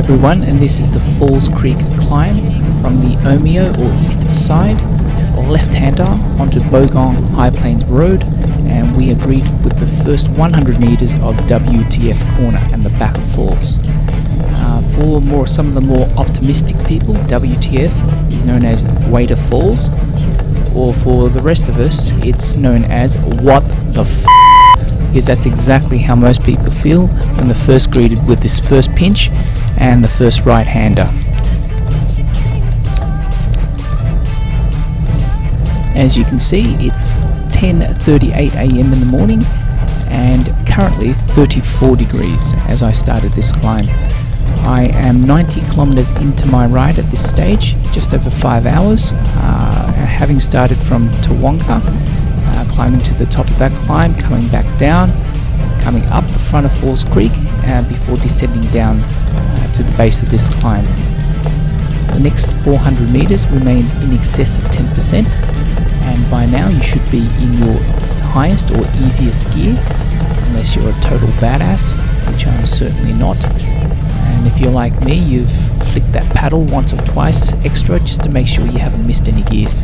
everyone, and this is the Falls Creek climb from the Omeo or east side or left-hander onto Bogong High Plains Road, and we agreed with the first 100 meters of WTF corner and the back of falls. For some of the more optimistic people, WTF is known as Waiter Falls, or for the rest of us, it's known as What the F***, because that's exactly how most people feel when they're first greeted with this first pinch and the first right-hander. As you can see, it's 10:38 a.m. in the morning and currently 34 degrees as I started this climb. I am 90 kilometers into my ride at this stage, just over 5 hours, having started from Tawonga, climbing to the top of that climb, coming back down, coming up the front of Falls Creek before descending down to the base of this climb. The next 400 meters remains in excess of 10%, and by now you should be in your highest or easiest gear, unless you're a total badass, which I'm certainly not. And if you're like me, you've flicked that paddle once or twice extra just to make sure you haven't missed any gears.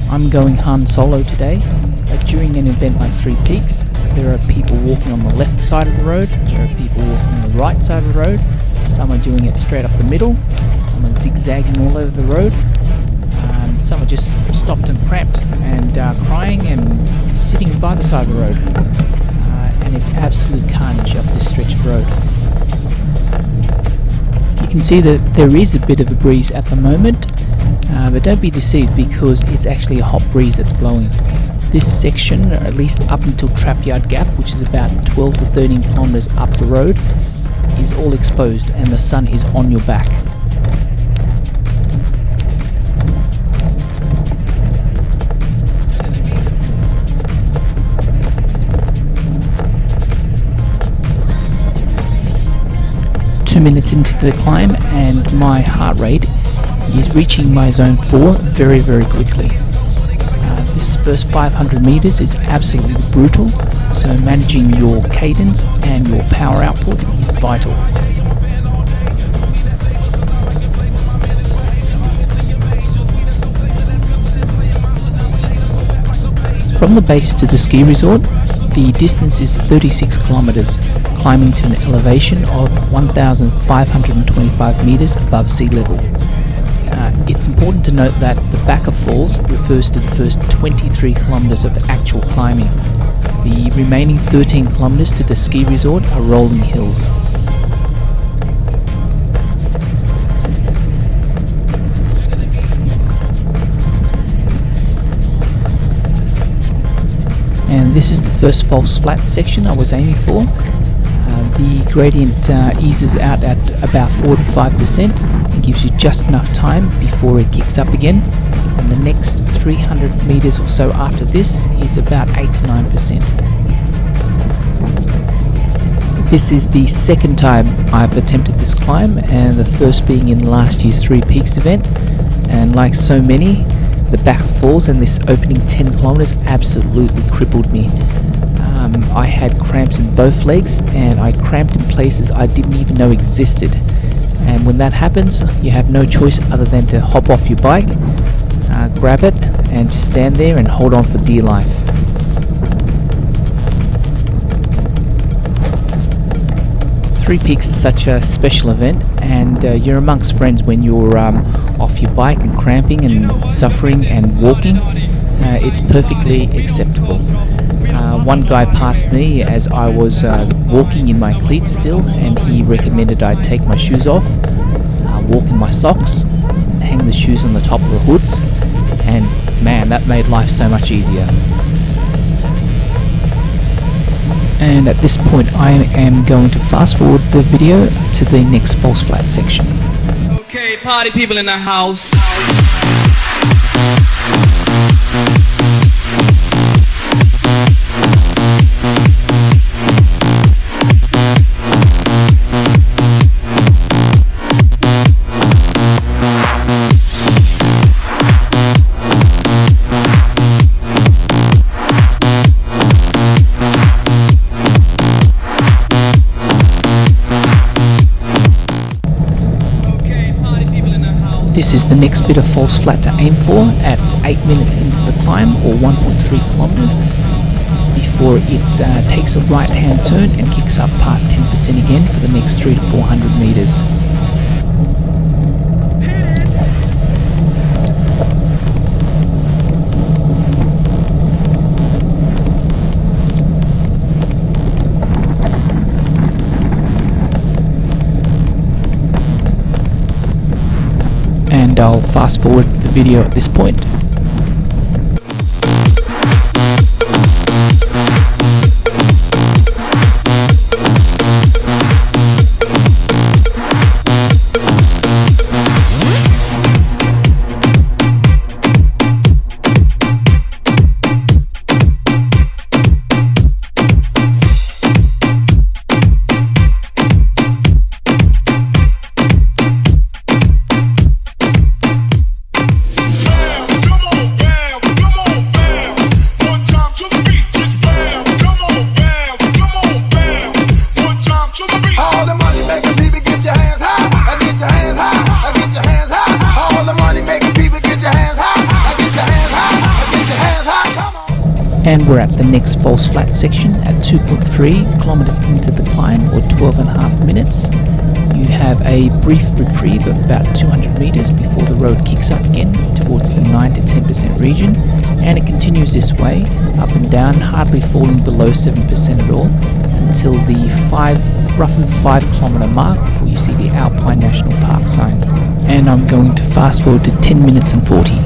I'm going Han Solo today, but during an event like Three Peaks, there are people walking on the left side of the road, there are people walking on the right side of the road, some are doing it straight up the middle, some are zigzagging all over the road, some are just stopped and cramped and crying and sitting by the side of the road. And it's absolute carnage up this stretch of road. You can see that there is a bit of a breeze at the moment, but don't be deceived because it's actually a hot breeze that's blowing. This section, or at least up until Trapyard Gap, which is about 12 to 13 kilometers up the road, is all exposed and the sun is on your back. Minutes into the climb and my heart rate is reaching my zone 4 very, very quickly. This first 500 meters is absolutely brutal, so managing your cadence and your power output is vital. From the base to the ski resort, the distance is 36 kilometers, climbing to an elevation of 1,525 meters above sea level. It's important to note that the back of falls refers to the first 23 kilometers of actual climbing. The remaining 13 kilometers to the ski resort are rolling hills. And this is the first false flat section I was aiming for. The gradient eases out at about 4 to 5% and gives you just enough time before it kicks up again. And the next 300 meters or so after this is about 8 to 9%. This is the second time I've attempted this climb, and the first being in last year's Three Peaks event. And like so many, the back falls and this opening 10 kilometers absolutely crippled me. I had cramps in both legs and I cramped in places I didn't even know existed. And when that happens, you have no choice other than to hop off your bike, grab it and just stand there and hold on for dear life. Three Peaks is such a special event, and you're amongst friends when you're off your bike and cramping and suffering and walking. It's perfectly acceptable. One guy passed me as I was walking in my cleats still, and he recommended I take my shoes off, walk in my socks, hang the shoes on the top of the hoods, and man, that made life so much easier. And at this point I am going to fast forward the video to the next false flat section. Okay, party people in the house. This is the next bit of false flat to aim for at 8 minutes into the climb, or 1.3 kilometers, before it takes a right hand turn and kicks up past 10% again for the next 300 to 400 meters. And I'll fast forward the video at this point. And we're at the next false flat section at 2.3 kilometers into the climb, or 12.5 minutes. You have a brief reprieve of about 200 meters before the road kicks up again towards the 9 to 10% region, and it continues this way up and down, hardly falling below 7% at all, until the roughly 5 kilometer mark before you see the Alpine National Park sign. And I'm going to fast forward to 10 minutes and 40.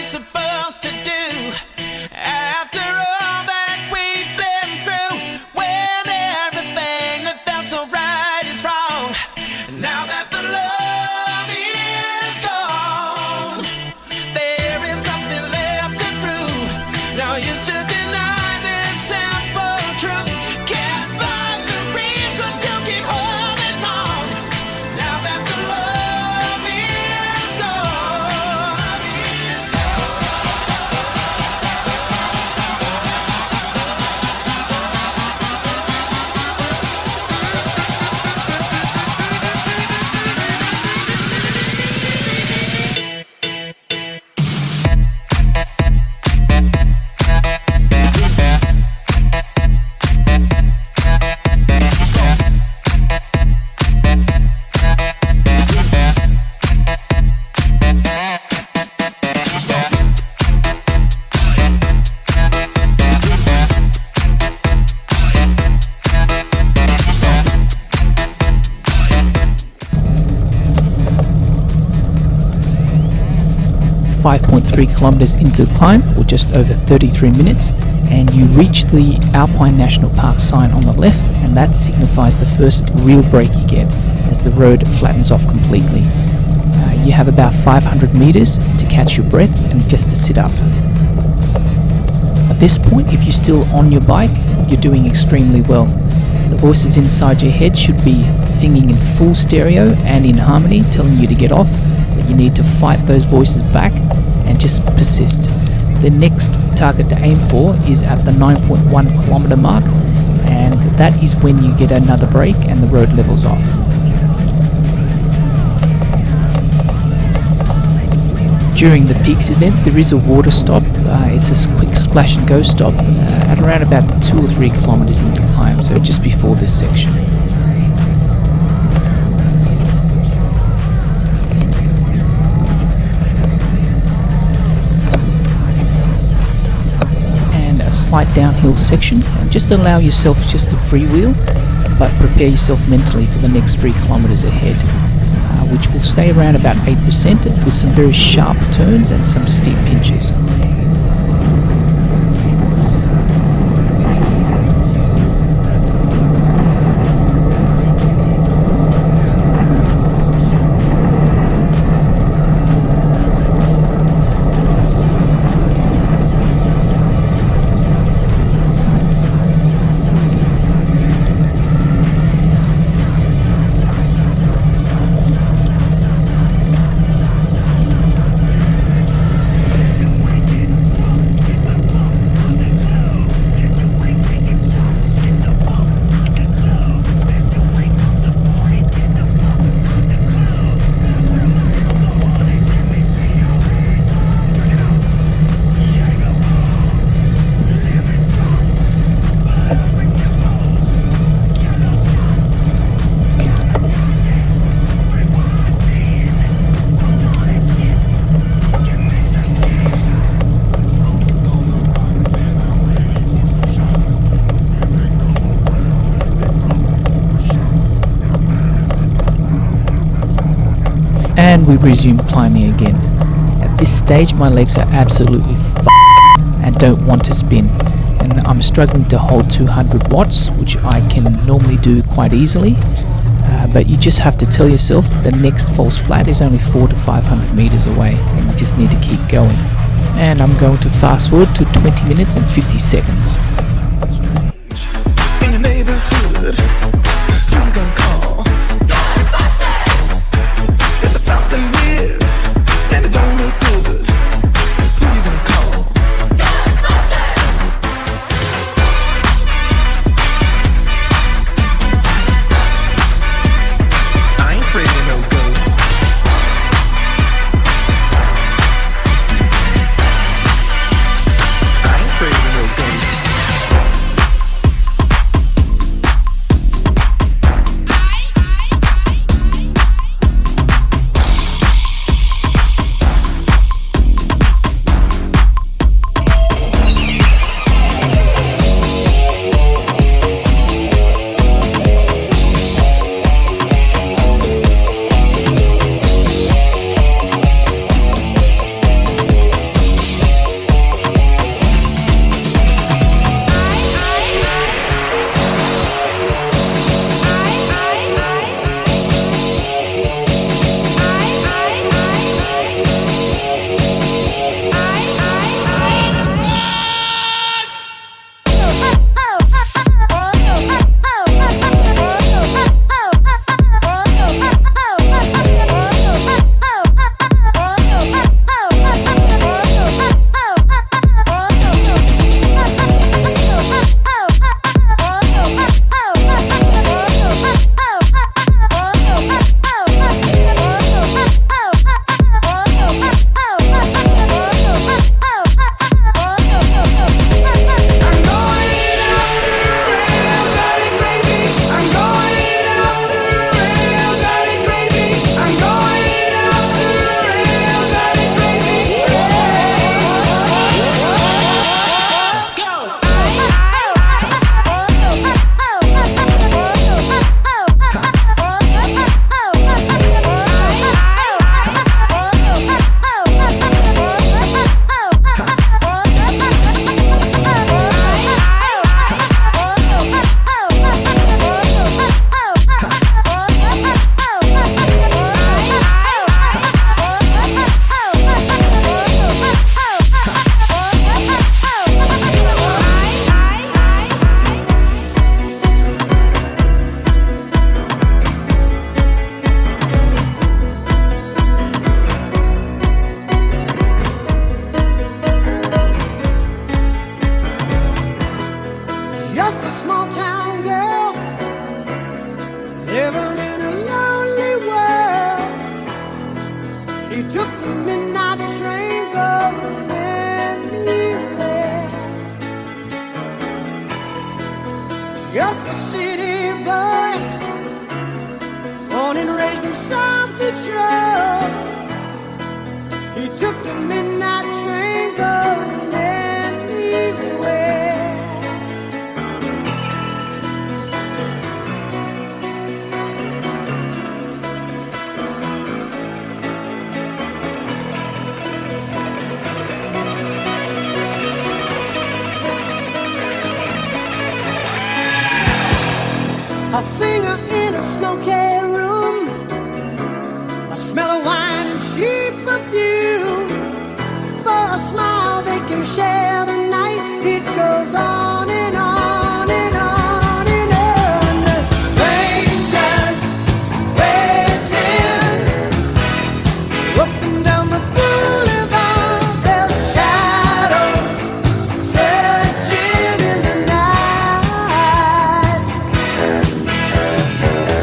Supposed to do after all that we've been through, when everything that felt so right is wrong. Now that the love is gone, there is nothing left to prove. No use to deny this simple truth. Can't find the reason to keep holding on. Now that the love is gone. 5.3 kilometers into the climb, or just over 33 minutes, and you reach the Alpine National Park sign on the left, and that signifies the first real break you get as the road flattens off completely. You have about 500 meters to catch your breath and just to sit up. At this point, if you're still on your bike, you're doing extremely well. The voices inside your head should be singing in full stereo and in harmony, telling you to get off, but you need to fight those voices back and just persist. The next target to aim for is at the 9.1 kilometer mark, and that is when you get another break and the road levels off. During the Peaks event, there is a water stop. It's a quick splash and go stop at around about 2 or 3 kilometers into the climb, so just before this section. And a slight downhill section, and just allow yourself just to freewheel, but prepare yourself mentally for the next 3 kilometers ahead, which will stay around about 8% with some very sharp turns and some steep pinches. And we resume climbing again. At this stage my legs are absolutely and don't want to spin, and I'm struggling to hold 200 watts, which I can normally do quite easily, but you just have to tell yourself the next false flat is only 400 to 500 meters away, and you just need to keep going. And I'm going to fast forward to 20 minutes and 50 seconds. In your neighborhood, who you gonna call? If there's something weird and it don't look good, who you gonna call? I ain't afraid of no ghosts. I ain't afraid of no ghosts. a city boy, born and raised in South Detroit. He took the midnight train going anywhere. A singer in a smoky room, a smell of wine and cheap perfume. For a smile they can share the night. It goes on and on and on and on. Strangers waiting up and down the boulevard. Their shadows searching in the night.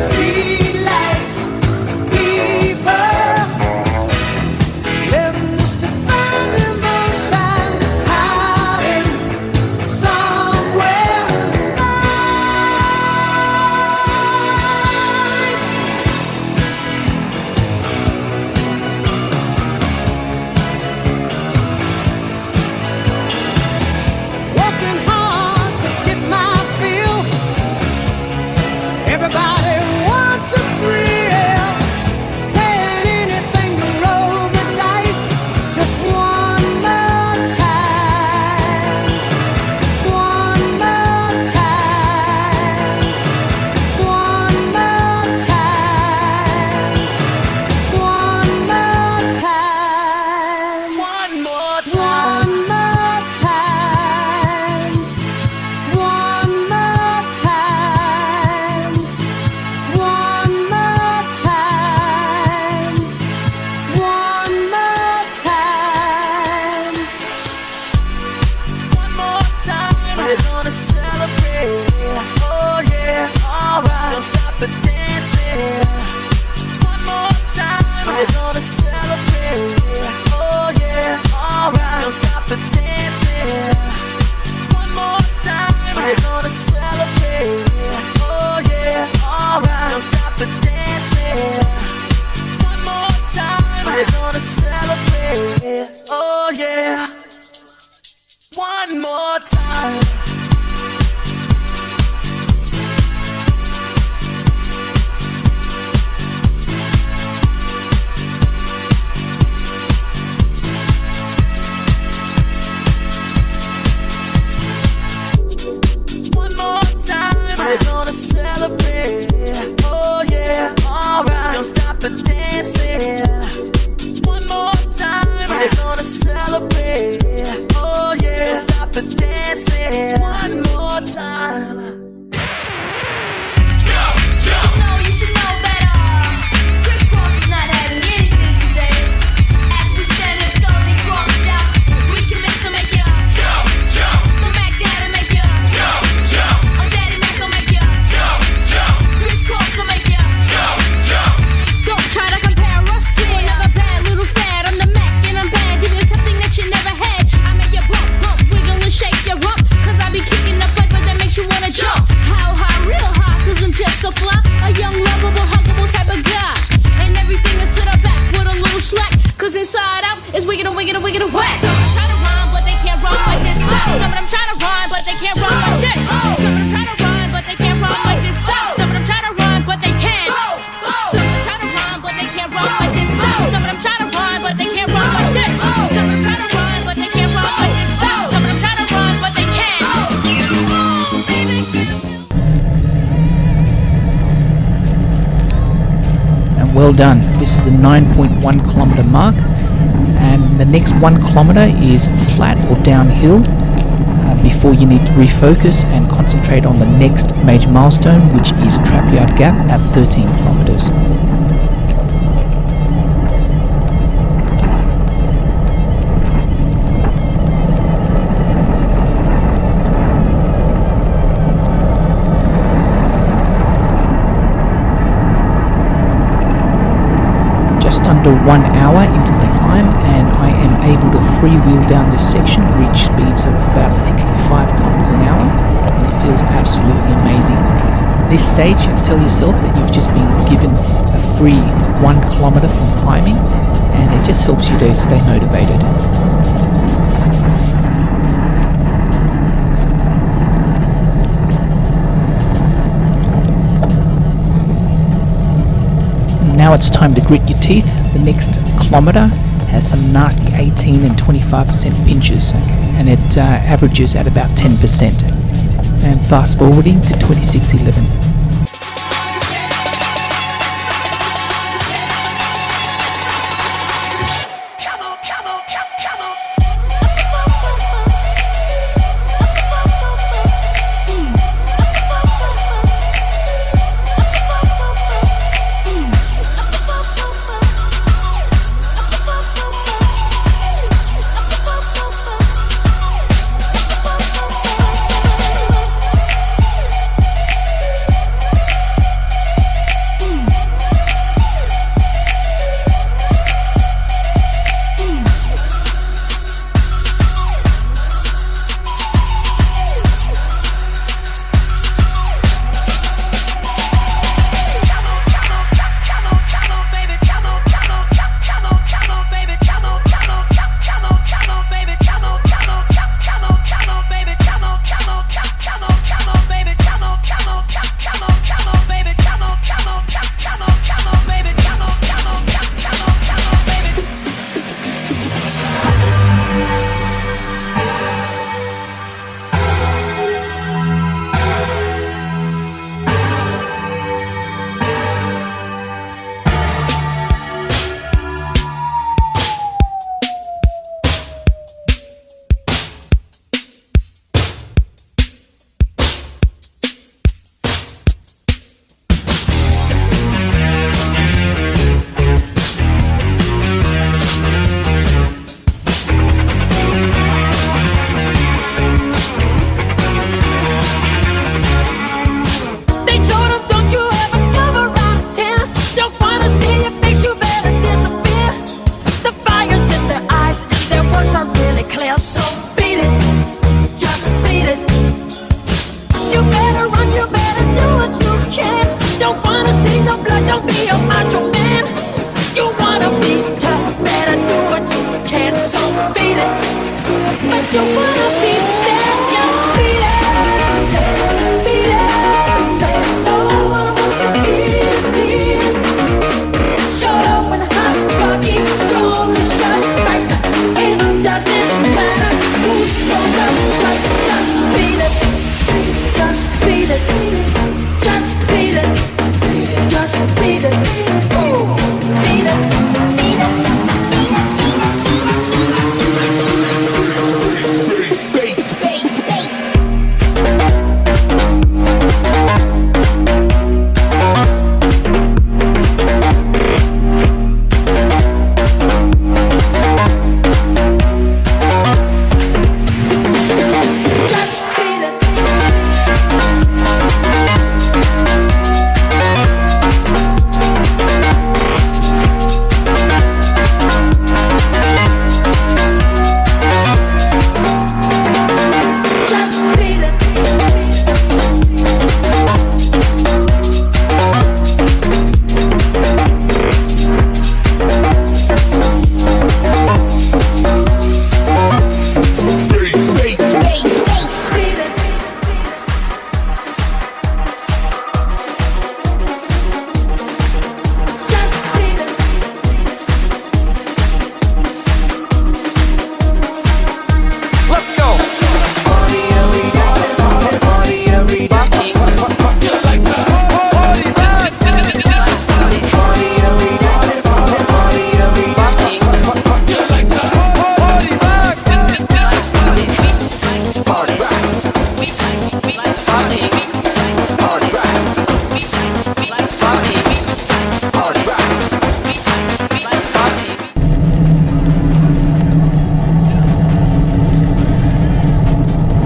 Streetlights, people living just to find emotion, hiding somewhere in the night. Working hard to get my fill. Everybody wants a thrill, paying anything to roll the dice. Just one more time, one more time, one more time, one more time, one more time, one more time, one more time. One more time, one more time. One more time, we're gonna celebrate. Oh yeah, alright, don't stop the dancing. One more time, we're gonna celebrate. Oh yeah, alright, don't stop the dancing. One more time, we're gonna celebrate. Oh yeah, alright, don't stop the dancing. One more time, we're gonna celebrate. Oh yeah, one more time. One more time, we're gonna celebrate. Oh yeah, alright, don't stop the dancing. One more time, we're gonna celebrate. Oh yeah, don't stop the dancing. One more time. You should know that Chris Cross is not having anything today. As we stand and slowly crossed out, we can mix to make you jump, jump. The Mac Daddy make you jump, jump. A Daddy Mac will make you jump, jump. Chris Cross will make you jump, jump. Don't try to compare us to another bad little fad. I'm the Mac and I'm bad. Give you something that you never had. I make you bump, bump, wiggle and shake your rump. Cause I be kicking the flavor that makes you wanna jump. How high, real high, cause I'm just so fly. A young, lovable, huggable type of guy. And everything is to the back with a little slack. Cause inside out is wiggin' and wiggin' and wiggin' and whack. Some of them try to rhyme, but they can't rhyme like this. Some of them try to rhyme, but they can't rhyme like this. Some of them try to rhyme, but they can't rhyme like this. Some of them try to rhyme, but they can't. Some of them try to rhyme, but they can't rhyme like this. Some of them try to rhyme, but they can't rhyme like this. Some of them try to rhyme, but they can't rhyme like this. Some of them try to rhyme, but they can't. And well done. This is a 9.1 kilometer mark, and the next 1 kilometer is flat or downhill before you need to refocus and concentrate on the next major milestone, which is Trapyard Gap at 13 kilometers. Just under 1 hour into the climb, and I am able to freewheel down this section, reach speeds of about 65 kilometers an hour, and it feels absolutely amazing. At this stage, tell yourself that you've just been given a free 1 kilometer from climbing, and it just helps you to stay motivated. Now it's time to grit your teeth. The next kilometre has some nasty 18 and 25% pinches, and it averages at about 10%. And fast forwarding to 26:11.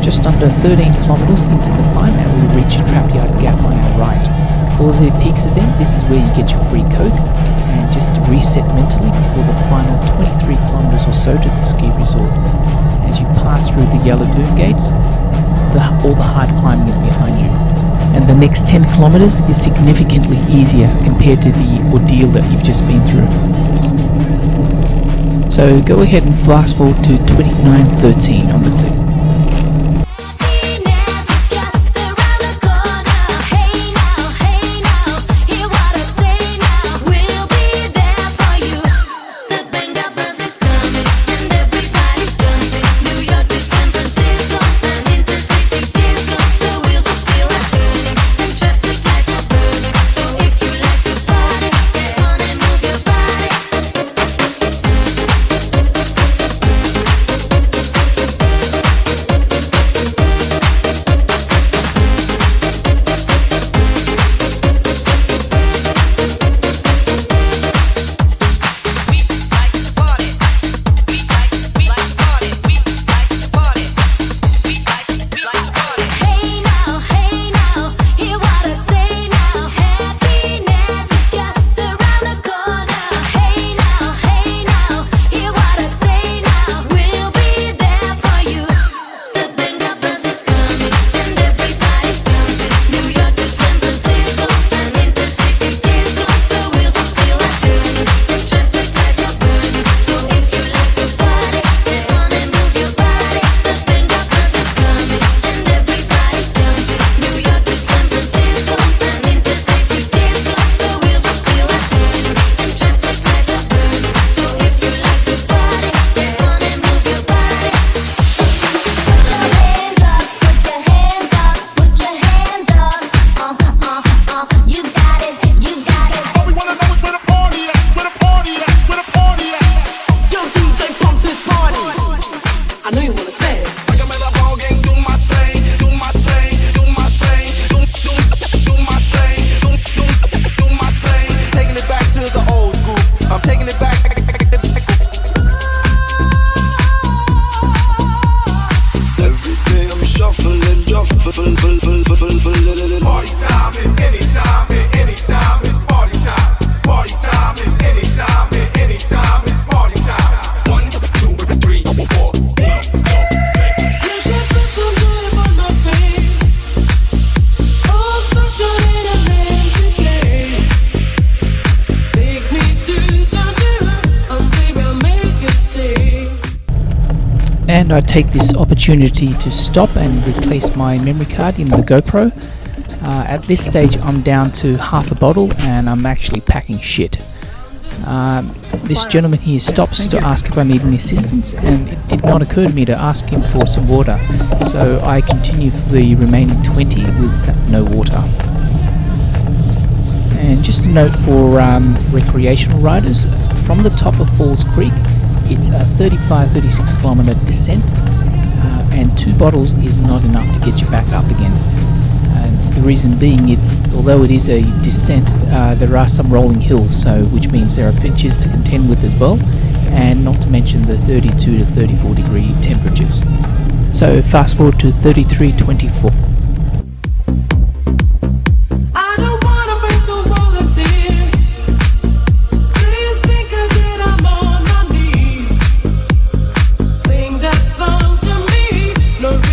Just under 13 kilometres into the climb and we reach Trapyard Gap on our right. For the Peaks event, this is where you get your free Coke, and just to reset mentally before the final 23 kilometers or so to the ski resort. As you pass through the yellow boom gates, all the hard climbing is behind you, and the next 10 kilometers is significantly easier compared to the ordeal that you've just been through. So go ahead and fast forward to 29:13 on the cliff. And I take this opportunity to stop and replace my memory card in the GoPro. At this stage I'm down to half a bottle and I'm actually packing shit. This gentleman here stops to ask if I need any assistance, and it did not occur to me to ask him for some water, so I continue for the remaining 20 with no water. And just a note for recreational riders, from the top of Falls Creek it's a 35-36 kilometer descent, and 2 bottles is not enough to get you back up again. The reason being, although it is a descent, there are some rolling hills, which means there are pinches to contend with as well, and not to mention the 32 to 34 degree temperatures. So fast forward to 33:24. Life.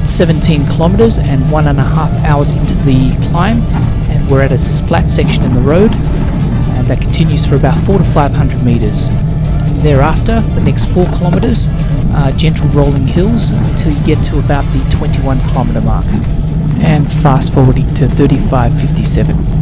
about 17 kilometers and 1.5 hours into the climb, and we're at a flat section in the road that continues for about 400 to 500 meters. Thereafter, the next 4 kilometers are gentle rolling hills until you get to about the 21 kilometer mark. And fast forwarding to 35:57.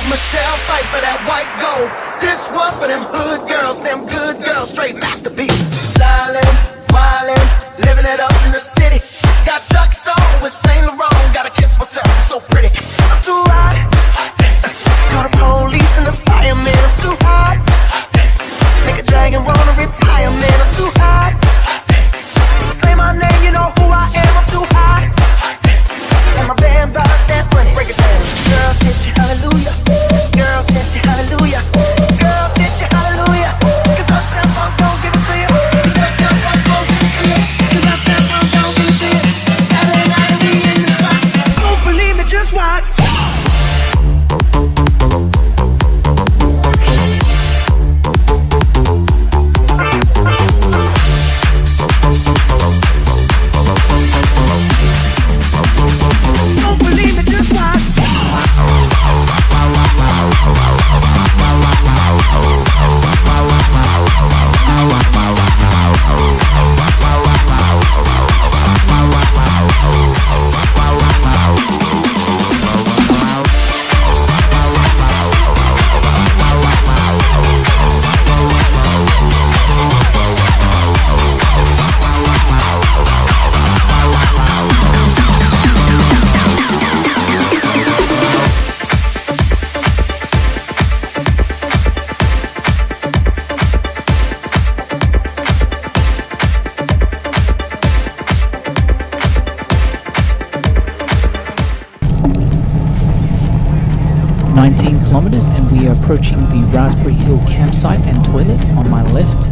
Michelle fight for that white gold. This one for them hood girls, them good girls, straight masterpieces. Stylin', wildin', living it up in the city. Got Chuck's on with Saint Laurent. Gotta kiss myself, I'm so pretty. I'm too hot. Call the police and the fireman. I'm too hot. Make a dragon wanna retire, man. I'm too hot. Say my name, you know who I am. I'm too hot. And my band bought that money. Break it down. Girls hit you, hallelujah. Girls hit you, hallelujah. Girls hit you, hallelujah. Cause Uptown Funk don't give it to you. Cause Uptown Funk don't give it to you. Cause Uptown Funk don't give it to you. Saturday night we in the spot. Don't believe me, just watch. And we are approaching the Raspberry Hill campsite and toilet on my left.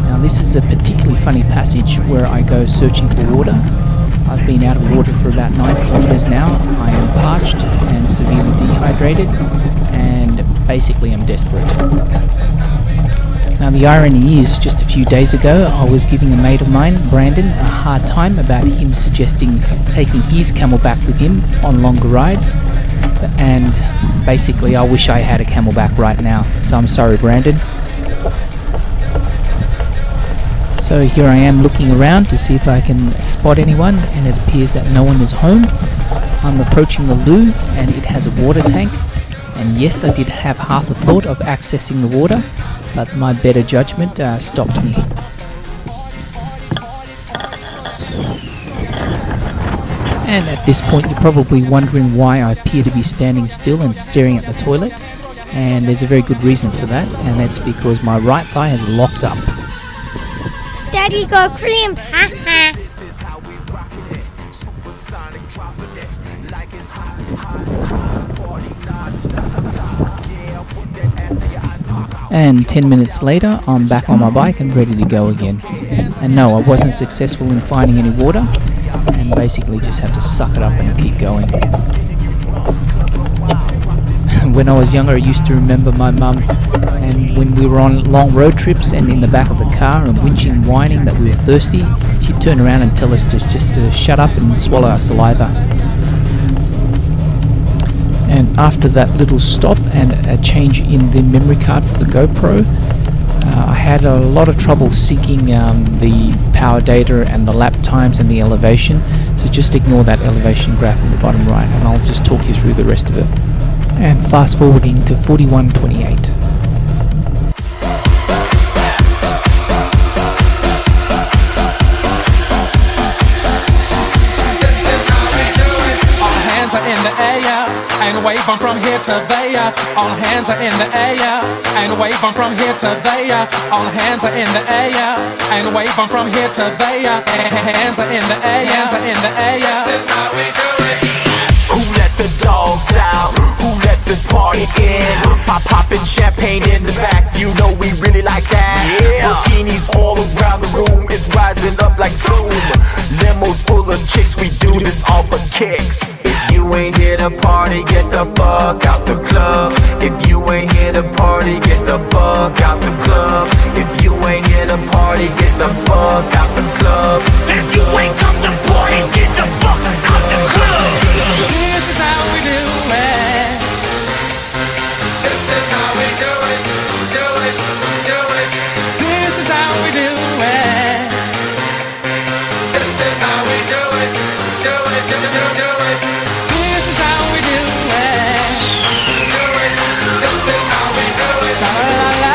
Now this is a particularly funny passage where I go searching for water. I've been out of water for about 9 kilometers now. I am parched and severely dehydrated, and basically I'm desperate. Now the irony is, just a few days ago I was giving a mate of mine, Brandon, a hard time about him suggesting taking his camelback with him on longer rides, and basically I wish I had a camelback right now, so I'm sorry, Brandon. So here I am looking around to see if I can spot anyone, and it appears that no one is home. I'm approaching the loo and it has a water tank, and yes, I did have half a thought of accessing the water, but my better judgment stopped me. And at this point you're probably wondering why I appear to be standing still and staring at the toilet, and there's a very good reason for that, and that's because my right thigh has locked up. Daddy go cream, ha ha. And 10 minutes later I'm back on my bike and ready to go again. And no, I wasn't successful in finding any water, and basically just have to suck it up and keep going. When I was younger I used to remember my mum, and when we were on long road trips and in the back of the car and whinching and whining that we were thirsty, she'd turn around and tell us just to shut up and swallow our saliva. And after that little stop and a change in the memory card for the GoPro, I had a lot of trouble syncing the power data and the lap times and the elevation, so just ignore that elevation graph in the bottom right and I'll just talk you through the rest of it. And fast forwarding to 41:28. In the air and wave them from here to there. All hands are in the air and wave them from here to there. All hands are in the air and wave them from here to there. Hands are in the air, hands are in the air. This is how we do it. Who let the dog here to party, get the fuck out the club. If you ain't here to party, get the fuck out the club. If you ain't here to party, get the fuck out the club. If you ain't come to party, get the fuck out the club. This is how we do it. This is how we do it, do it, do it. This is how we do it. This is how we do it, do it, do it, do it. This is how we do it. Do it. This is how we do it. Sha-la-la-la.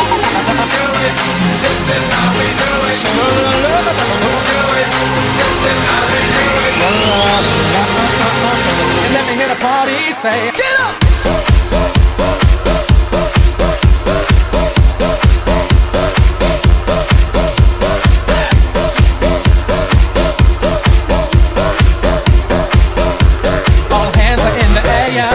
Do it. This is how we do it. Sha-la-la-la. Do it. This is how we do it. And let me hear the party say, get up! All hands are in the air.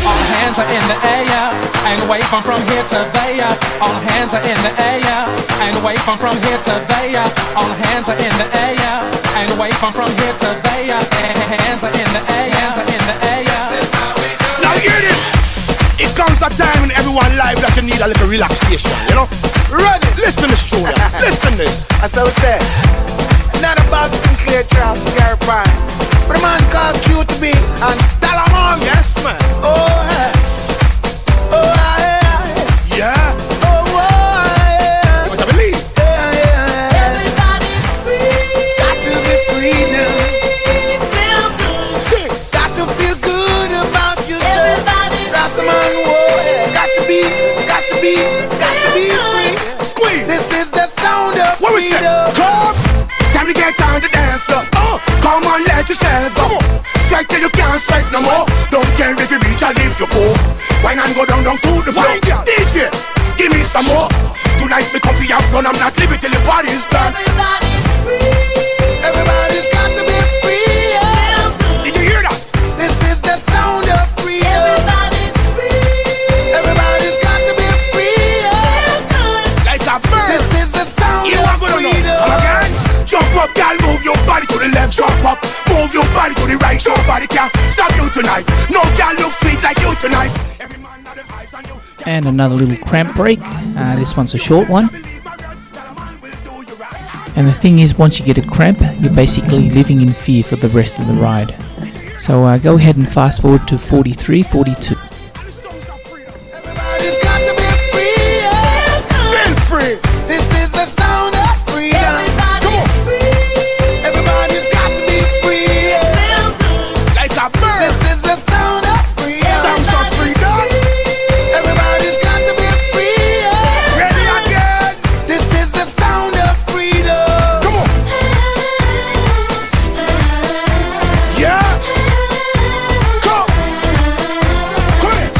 All hands are in the air and wave from here to there. All hands are in the air and wave from here to there. All hands are in the air and wave from here to there. Hands are in the air, hands are in the air. Now hear this. It comes a time in everyone's life that you need a little relaxation, you know? Ready? Listen to this, Julia. Listen to this. That's how we say. Not about Sinclair Charles, Gary Prime. But a man called QTB and Dalamon. Yes, man. Oh, yeah. Oh, yeah. Yeah. Oh, yeah. You want to believe? Yeah, yeah. Everybody's free. Got to be free now. Feel good. Sing. Got to feel good about yourself. Everybody's Rastaman, whoa, yeah. Got to be free. Squeeze. This is the sound of What we say? freedom. Come. Time to get down to dance floor. Come on, let yourself go. Strike till you can't strike no more. Don't care if you reach or if you go. Wine and go down to the floor. DJ, give me some more. Tonight me come for your fun. I'm not leaving till the party's done. Everybody's free. Everybody's got to be free. Yeah. Did you hear that? This is the sound of freedom. Everybody's free. Everybody's got to be free. Yeah. Like a bird. This is the sound You of want to know? freedom. Come again. Jump up, girl, move your body to the left. Jump up, move your body to the right. Nobody can stop you tonight. No girl look sweet like you tonight. Every man got them eyes on you. And another little cramp break. This one's a short one. And the thing is, once you get a cramp, you're basically living in fear for the rest of the ride. So go ahead and fast forward to 43, 42. Everybody's got to be free. Yeah. Feel free. This is the sound of freedom. Everybody's free. Everybody's got to be free. Yeah. Feel good. Like a bird. This is the sound of freedom. Sounds of freedom. Everybody's got to be free. Yeah. Ready again. This is the sound of freedom. Come on. Yeah. Come. Come here.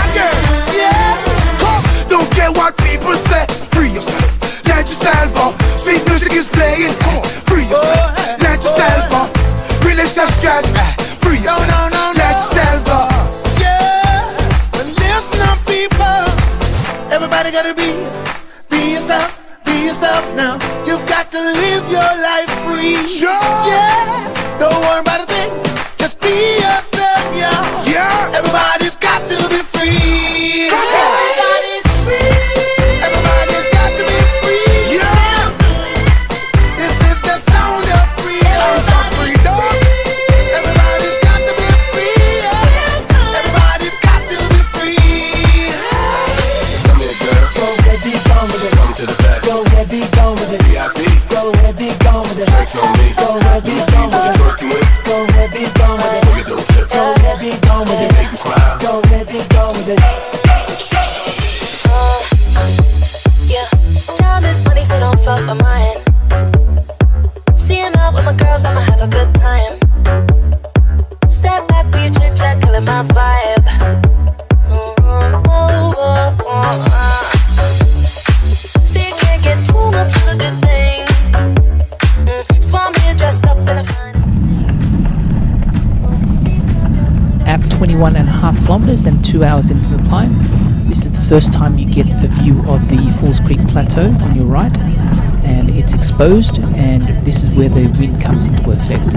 Again. Yeah. Come. Don't care what people say. Free yourself. Let yourself go. Sweet music is playing. Come on. Free yourself. Let yourself go. Release the stress. Free yourself. No. Let yourself go. Yeah. But listen up, people. Everybody gotta be yourself. Be yourself now. You've got to live your life free. Yeah. Don't worry about a thing. Just be yourself, yeah. Yeah. Everybody's got to be free. Come on. Everybody's free. Everybody's got to be free. Yeah. This is the sound of freedom. Sounds of freedom. Everybody's got to be free. Everybody's got to be free. Come here, girl. Go ahead, be gone with it. Come to the back. Go ahead, be gone with it. VIP. Go ahead, be gone with it. Drinks on me. Go ahead, be gone with it. Working with. Go ahead, be gone with it. Look at those hips. Go ahead, be gone with it. Make me smile. Go ahead, be gone with it. Yeah, time is money, so don't fuck with mine. Seeing out with my girls, I'ma have a good time. Step back, be a chit chat, killing my vibe. See, you can't get too much of a good thing. Swam me 21.5 kilometers and 2 hours into the climb. This is the first time you get a view of the Falls Creek Plateau on your right, and it's exposed, and this is where the wind comes into effect.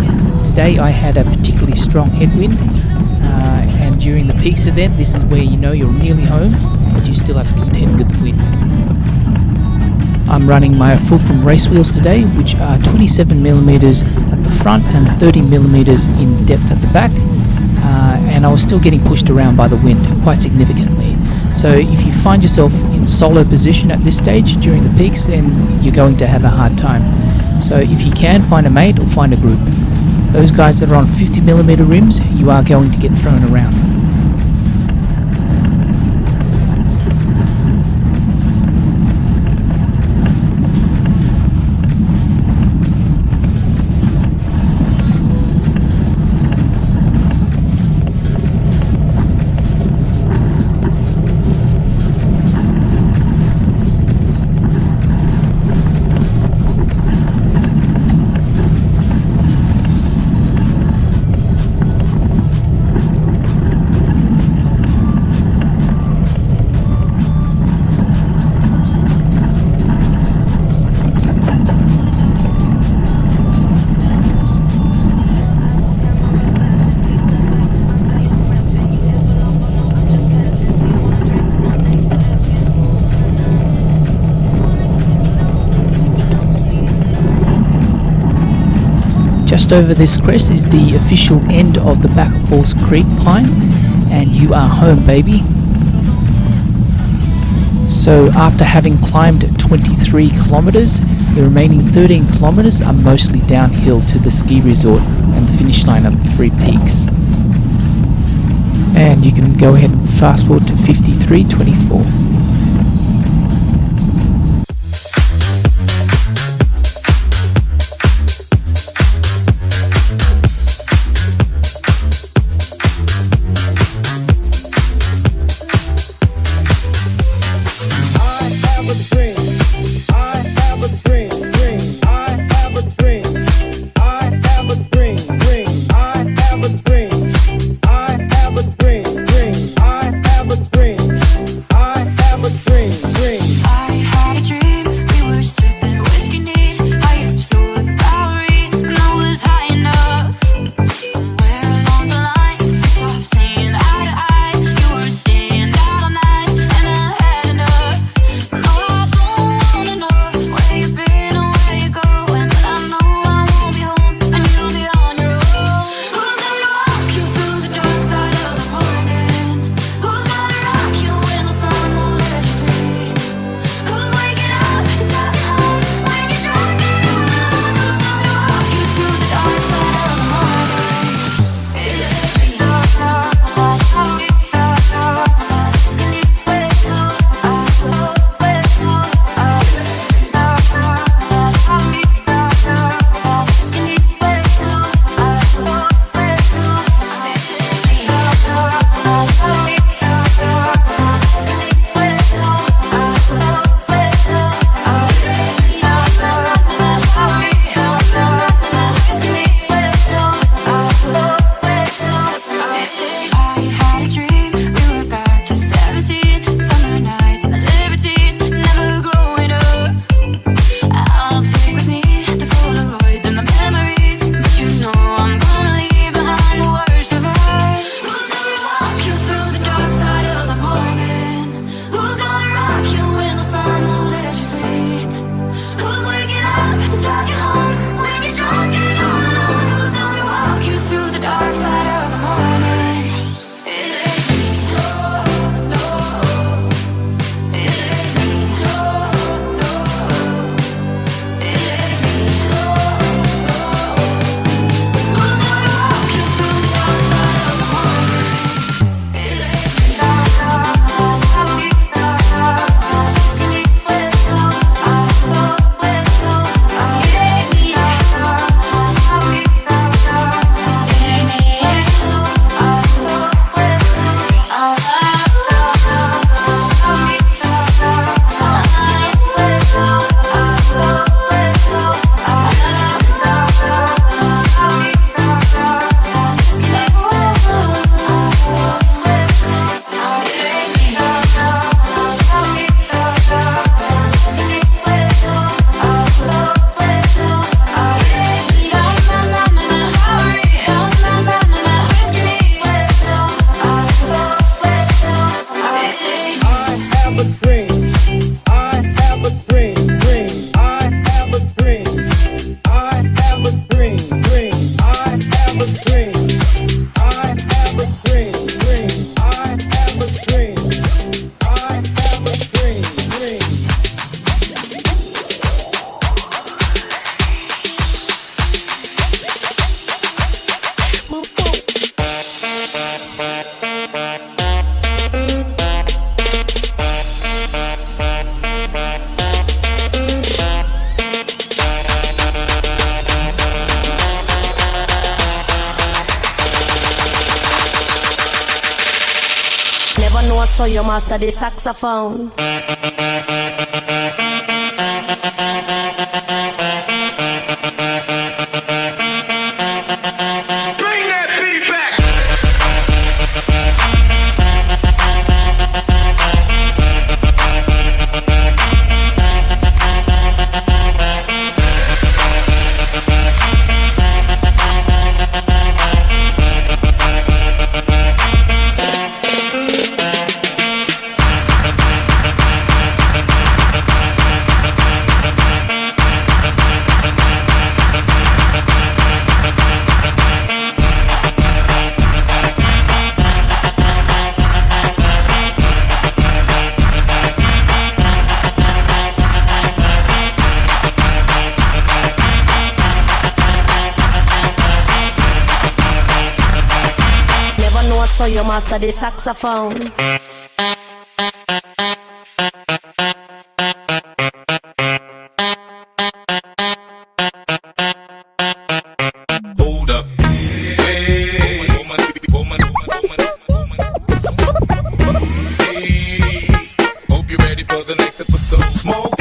Today I had a particularly strong headwind, and during the peaks event, this is where you know you're nearly home, but you still have to contend with the wind. I'm running my Fulcrum race wheels today, which are 27mm at the front and 30mm in depth at the back, and I was still getting pushed around by the wind quite significantly. So if you find yourself in solo position at this stage during the peaks, then you're going to have a hard time. So if you can, find a mate or find a group. Those guys that are on 50mm rims, you are going to get thrown around. Just over this crest is the official end of the Back of Falls Creek climb, and you are home, baby. So after having climbed 23 kilometers, the remaining 13 kilometers are mostly downhill to the ski resort and the finish line of the 3 peaks. And you can go ahead and fast forward to 53:24. I so you master the saxophone. So you master the saxophone. Hold up. Hey. Hope you're ready for the next episode. Smoke.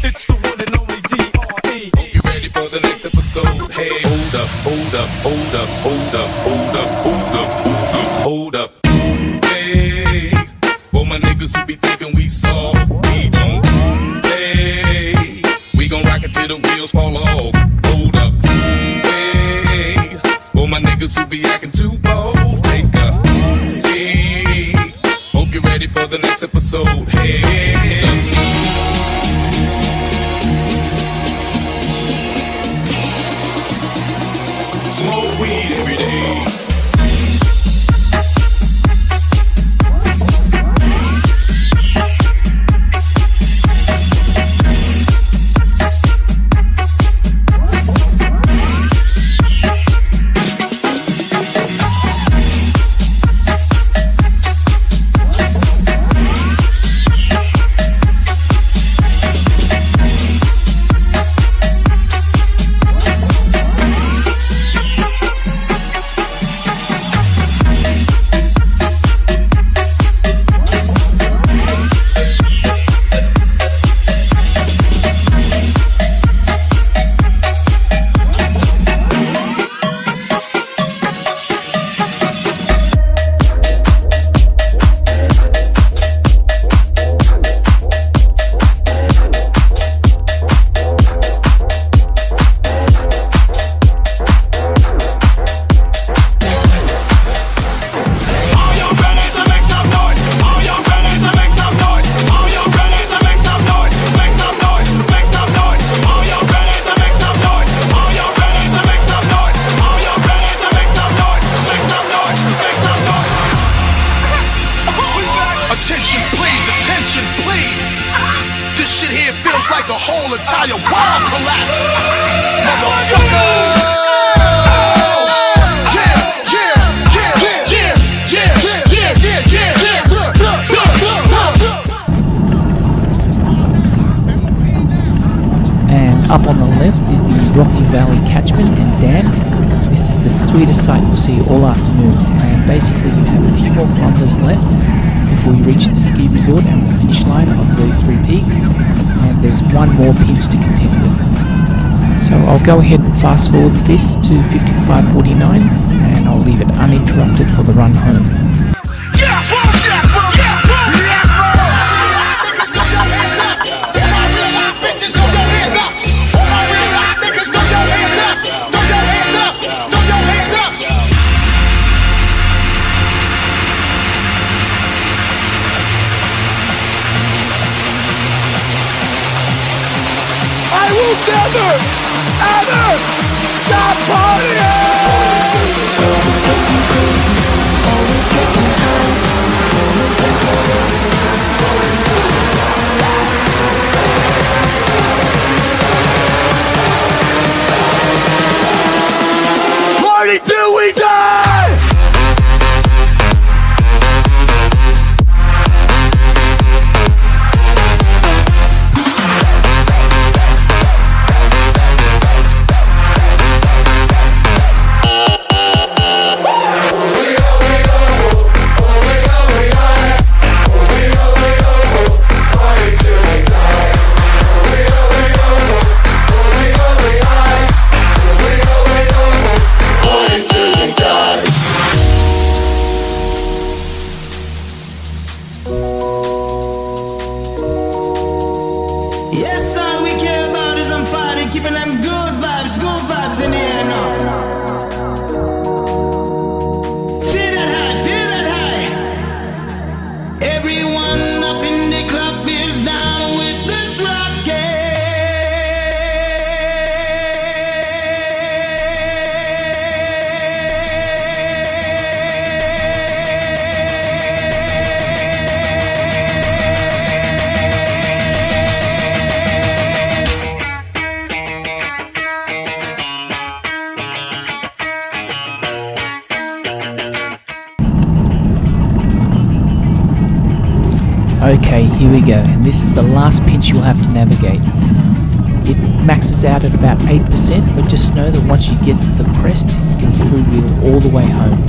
It's the one and only D.R.E. Hope you're ready for the next episode. Hey, hold up, hold up, hold up, hold up, hold up, hold up, hold up, hold up. Hey, for my niggas who be thinking we soft, we don't play. We gon' rock it till the wheels fall off. Hold up. Hey, for my niggas who be acting too bold, take a seat. Hope you're ready for the next episode. Hey. Smoke weed every day. Up on the left is the Rocky Valley catchment and dam. This is the sweetest sight you'll see all afternoon, and basically you have a few more kilometres left before you reach the ski resort and the finish line of the three peaks, and there's one more pinch to contend with. So I'll go ahead and fast forward this to 55:49 and I'll leave it uninterrupted for the run home. Never, ever stop partying! Party till we die! Yes, all we care about is I'm party, keeping them good vibes in the air now. Feel that high. Everyone up in the club is down with this Okay, here we go, and this is the last pinch you'll have to navigate. It maxes out at about 8%, but just know that once you get to the crest, you can freewheel all the way home.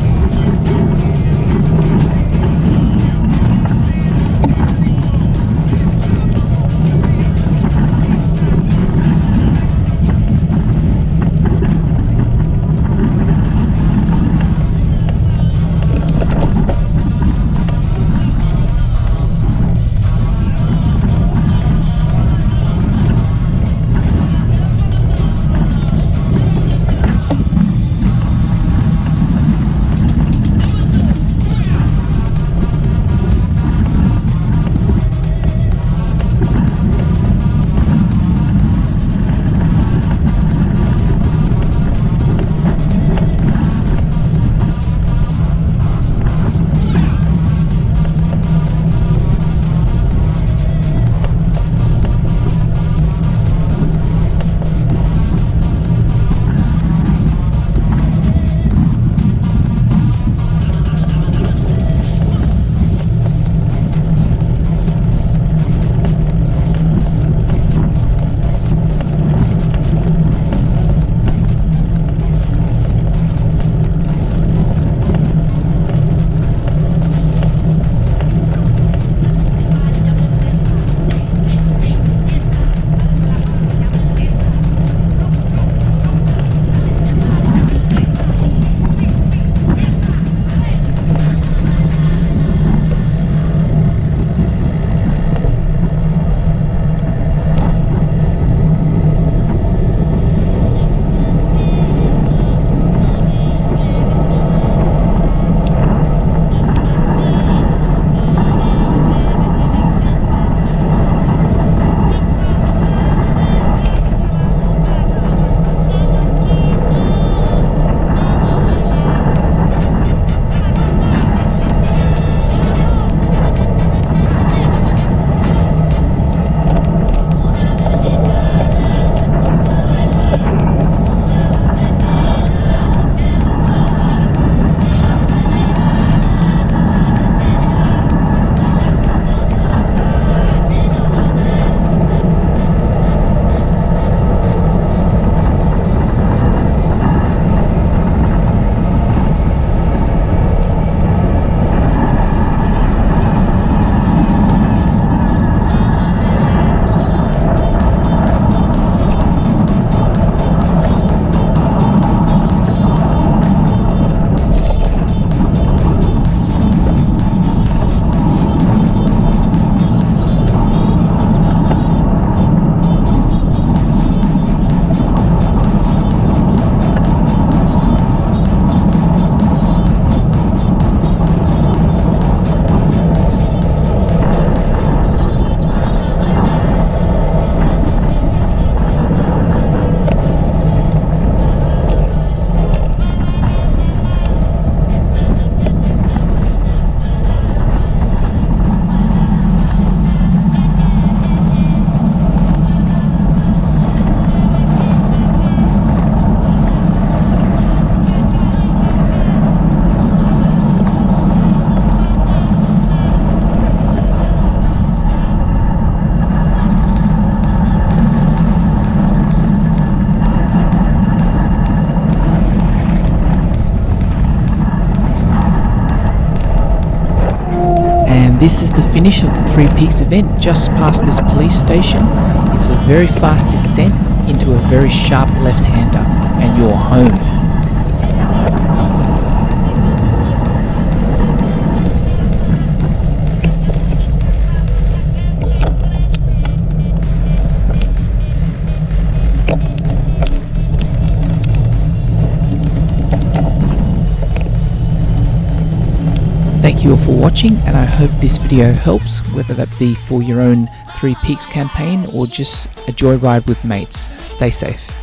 This is the finish of the Three Peaks event, just past this police station. It's a very fast descent into a very sharp left-hander, and you're home. you all for watching, and I hope this video helps, whether that be for your own 3 Peaks campaign or just a joyride with mates. Stay safe.